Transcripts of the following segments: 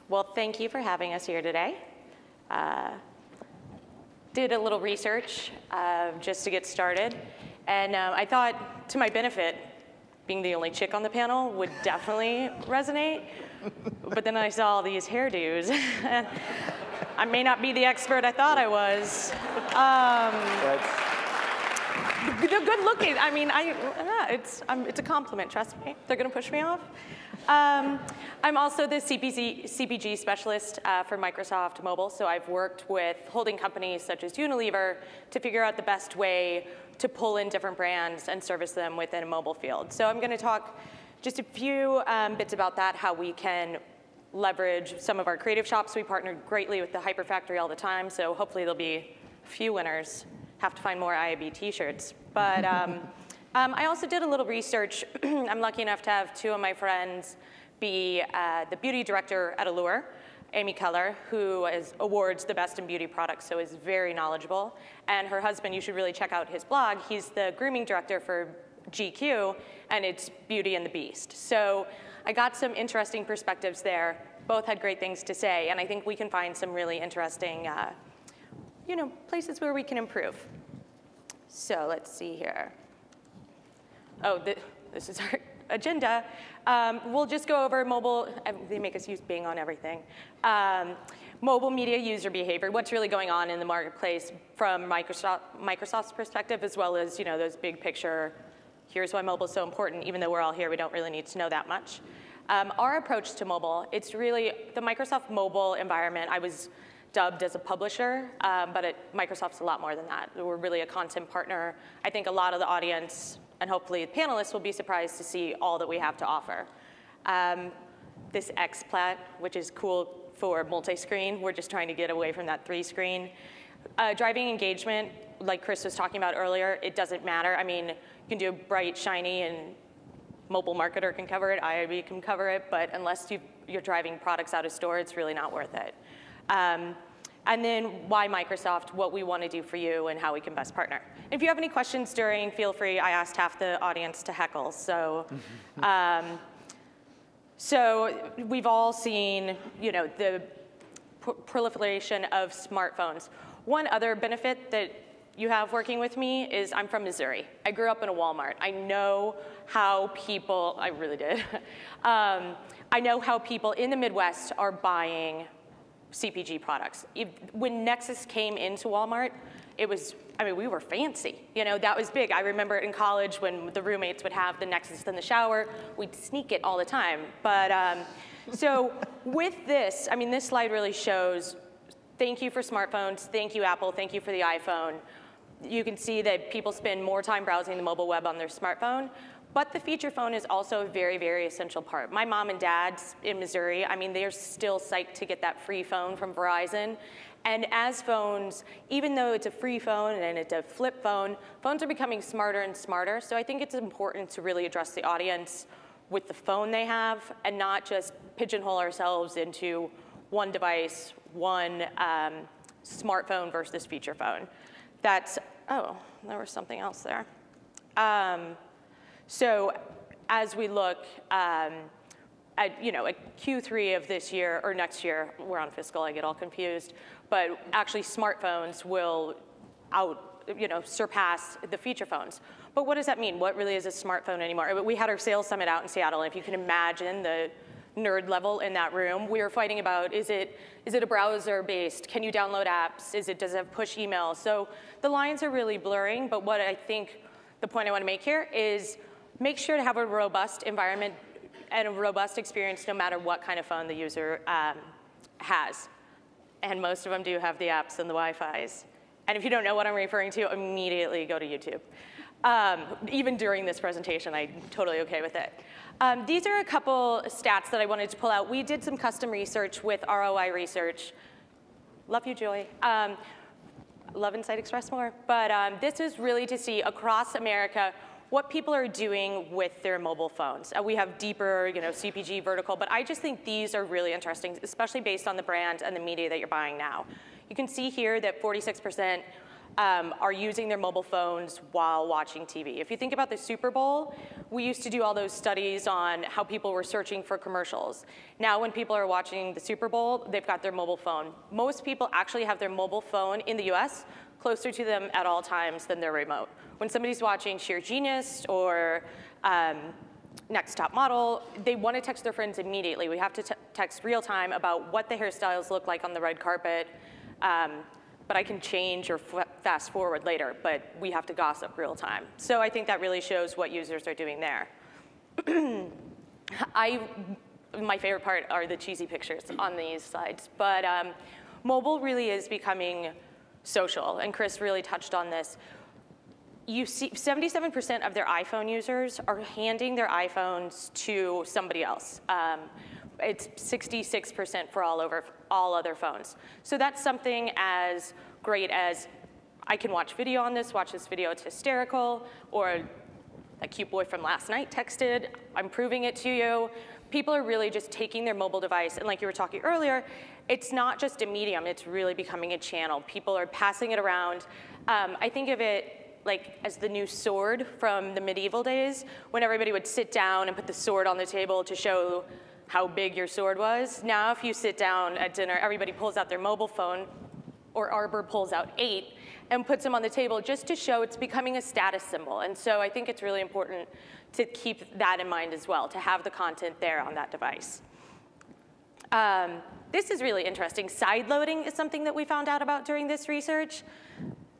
Well, thank you for having us here today. Did a little research just to get started, and I thought, to my benefit, being the only chick on the panel would definitely resonate. But then I saw these hairdos, and I may not be the expert I thought I was. They're good looking. I mean, it's a compliment, trust me. They're gonna push me off. I'm also the CPG specialist for Microsoft Mobile, so I've worked with holding companies such as Unilever to figure out the best way to pull in different brands and service them within a mobile field. So I'm gonna talk just a few bits about that, how we can leverage some of our creative shops. We partner greatly with the Hyper Factory all the time, so hopefully there'll be a few winners. Have to find more IAB t-shirts. But I also did a little research. I'm lucky enough to have two of my friends be the beauty director at Allure, Amy Keller, who awards the best in beauty products, so is very knowledgeable. And her husband, you should really check out his blog. He's the grooming director for GQ, and it's Beauty and the Beast. So I got some interesting perspectives there. Both had great things to say, and I think we can find some really interesting places where we can improve. So let's see here. Oh, this is our agenda. We'll just go over mobile. They make us use Bing on everything. Mobile media user behavior, what's really going on in the marketplace from Microsoft's perspective, as well as those big picture, here's why mobile is so important. Even though we're all here, we don't really need to know that much. Our approach to mobile, it's really the Microsoft mobile environment. I was dubbed as a publisher, but Microsoft's a lot more than that. We're really a content partner. I think a lot of the audience, and hopefully the panelists, will be surprised to see all that we have to offer. This XPlat, which is cool for multi-screen. We're just trying to get away from that 3-screen. Driving engagement, like Chris was talking about earlier, it doesn't matter. I mean, you can do bright, shiny, and mobile marketer can cover it, IAB can cover it, but unless you're driving products out of store, it's really not worth it. And then why Microsoft, what we want to do for you, and how we can best partner. If you have any questions during, feel free. I asked half the audience to heckle. So, so we've all seen the proliferation of smartphones. One other benefit that you have working with me is I'm from Missouri. I grew up in a Walmart. I know how people, I really did. I know how people in the Midwest are buying CPG products. When Nexus came into Walmart, we were fancy. That was big. I remember in college when the roommates would have the Nexus in the shower, we'd sneak it all the time. But so with this, this slide really shows, thank you for smartphones, thank you Apple, thank you for the iPhone. You can see that people spend more time browsing the mobile web on their smartphone. But the feature phone is also a very, very essential part. My mom and dad's in Missouri. They're still psyched to get that free phone from Verizon. And as phones, even though it's a free phone and it's a flip phone, phones are becoming smarter and smarter. So I think it's important to really address the audience with the phone they have and not just pigeonhole ourselves into one device, one smartphone versus feature phone. Oh, there was something else there. So as we look at Q3 of this year, or next year, we're on fiscal, I get all confused, but actually smartphones will surpass the feature phones. But what does that mean? What really is a smartphone anymore? We had our sales summit out in Seattle, and if you can imagine the nerd level in that room, we were fighting about, is it a browser based? Can you download apps? Does it have push email? So the lines are really blurring, but what I think the point I want to make here is make sure to have a robust environment and a robust experience no matter what kind of phone the user has. And most of them do have the apps and the Wi-Fis. And if you don't know what I'm referring to, immediately go to YouTube. Even during this presentation, I'm totally okay with it. These are a couple stats that I wanted to pull out. We did some custom research with ROI Research. Love you, Joy. Love Insight Express more. But this is really to see across America what people are doing with their mobile phones. We have deeper, CPG vertical, but I just think these are really interesting, especially based on the brand and the media that you're buying now. You can see here that 46% are using their mobile phones while watching TV. If you think about the Super Bowl, we used to do all those studies on how people were searching for commercials. Now when people are watching the Super Bowl, they've got their mobile phone. Most people actually have their mobile phone in the US closer to them at all times than their remote. When somebody's watching Sheer Genius or Next Top Model, they want to text their friends immediately. We have to text real time about what the hairstyles look like on the red carpet. But I can change or fast forward later, but we have to gossip real time. So I think that really shows what users are doing there. My favorite part are the cheesy pictures on these slides, but mobile really is becoming social, and Chris really touched on this. You see 77% of their iPhone users are handing their iPhones to somebody else. It's 66% for all other phones. So that's something as great as I can watch video on this, watch this video, it's hysterical, or a cute boy from last night texted, I'm proving it to you. People are really just taking their mobile device, and like you were talking earlier, it's not just a medium, it's really becoming a channel. People are passing it around. I think of it like as the new sword from the medieval days, when everybody would sit down and put the sword on the table to show how big your sword was. Now if you sit down at dinner, everybody pulls out their mobile phone, or Arbor pulls out 8 and puts them on the table just to show it's becoming a status symbol. And so I think it's really important to keep that in mind as well, to have the content there on that device. This is really interesting. Side loading is something that we found out about during this research.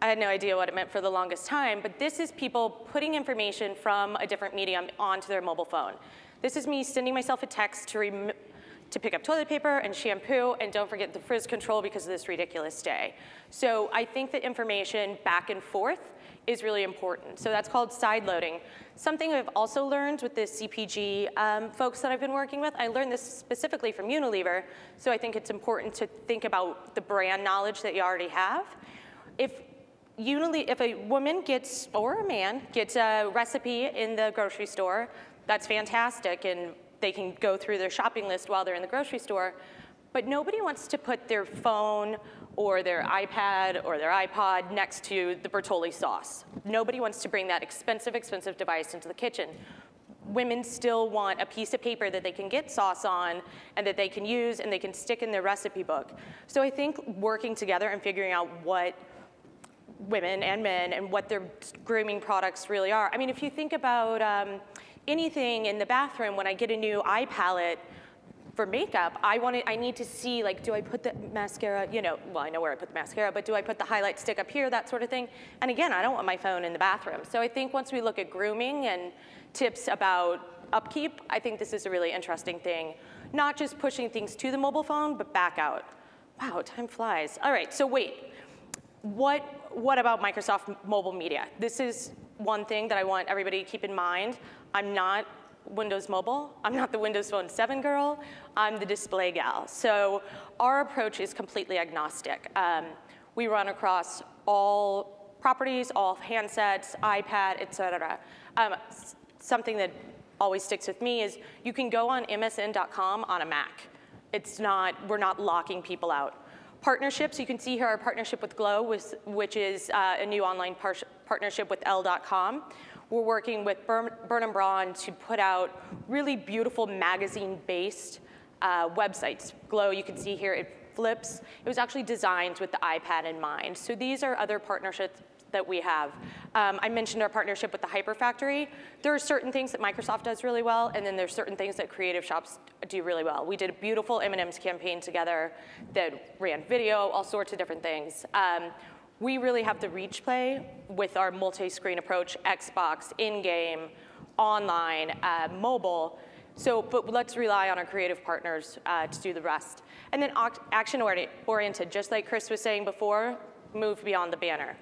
I had no idea what it meant for the longest time, but this is people putting information from a different medium onto their mobile phone. This is me sending myself a text to pick up toilet paper and shampoo, and don't forget the frizz control because of this ridiculous day. So I think that information back and forth is really important. So that's called side loading. Something I've also learned with the CPG folks that I've been working with, I learned this specifically from Unilever, so I think it's important to think about the brand knowledge that you already have. If a woman gets, or a man, gets a recipe in the grocery store, that's fantastic, and they can go through their shopping list while they're in the grocery store, but nobody wants to put their phone or their iPad or their iPod next to the Bertolli sauce. Nobody wants to bring that expensive device into the kitchen. Women still want a piece of paper that they can get sauce on and that they can use and they can stick in their recipe book. So I think working together and figuring out what women and men and what their grooming products really are. I mean, if you think about anything in the bathroom, when I get a new eye palette for makeup, I need to see, like, do I put the mascara, well, I know where I put the mascara, but do I put the highlight stick up here, that sort of thing? And again, I don't want my phone in the bathroom. So I think once we look at grooming and tips about upkeep, I think this is a really interesting thing. Not just pushing things to the mobile phone, but back out. Wow, time flies. All right, so wait. What about Microsoft Mobile Media? This is one thing that I want everybody to keep in mind. I'm not Windows Mobile. I'm not the Windows Phone 7 girl. I'm the display gal. So our approach is completely agnostic. We run across all properties, all handsets, iPad, et cetera. Something that always sticks with me is you can go on msn.com on a Mac. We're not locking people out. Partnerships, you can see here our partnership with Glow, which is a new online partnership with Elle.com. We're working with Burnham Braun to put out really beautiful magazine-based websites. Glow, you can see here, it flips. It was actually designed with the iPad in mind. So these are other partnerships that we have. I mentioned our partnership with the Hyper Factory. There are certain things that Microsoft does really well, and then there's certain things that creative shops do really well. We did a beautiful M&M's campaign together that ran video, all sorts of different things. We really have the reach play with our multi-screen approach, Xbox, in-game, online, mobile. But let's rely on our creative partners to do the rest. And then action-oriented, just like Chris was saying before, move beyond the banner.